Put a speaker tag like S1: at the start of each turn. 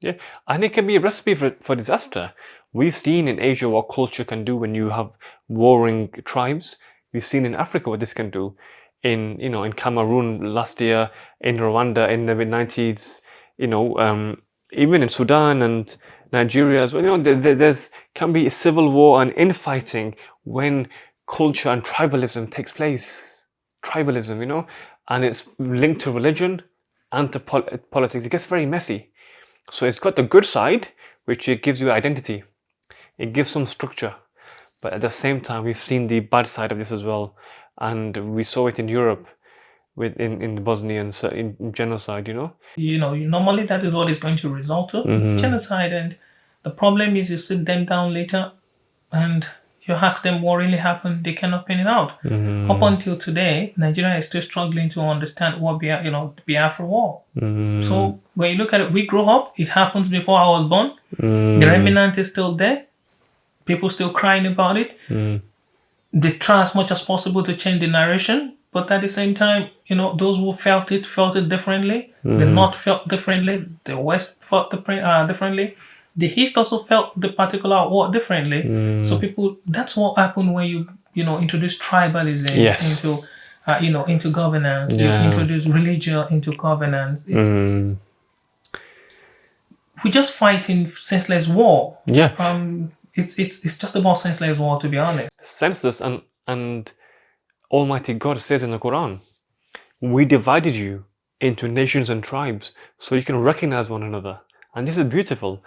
S1: Yeah, and it can be a recipe for disaster. We've seen in Asia what culture can do when you have warring tribes. We've seen in Africa what this can do. In Cameroon last year, in Rwanda in the mid-90s, even in Sudan and Nigeria as well. There's can be a civil war and infighting when culture and tribalism takes place. Tribalism, and it's linked to religion and to politics. It gets very messy. So it's got the good side, which it gives you identity. It gives some structure. But at the same time, we've seen the bad side of this as well. And we saw it in Europe in the Bosnians in genocide,
S2: Normally that is what it's going to result to. It's genocide, and the problem is you sit them down later and you ask them what really happened, they cannot pin it out. Up until today, Nigeria is still struggling to understand what the Biafra War. So when you look at it, we grew up, it happens before I was born. The remnant is still there. People still crying about it. They try as much as possible to change the narration, but at the same time, those who felt it differently. The North felt differently. The West felt differently. The East also felt the particular war differently. So that's what happened when you introduce tribalism into governance. You introduce religion into governance. We're just fighting senseless war. It's just about senseless war, to be honest.
S1: Senseless, and Almighty God says in the Quran, we divided you into nations and tribes so you can recognize one another. And this is beautiful.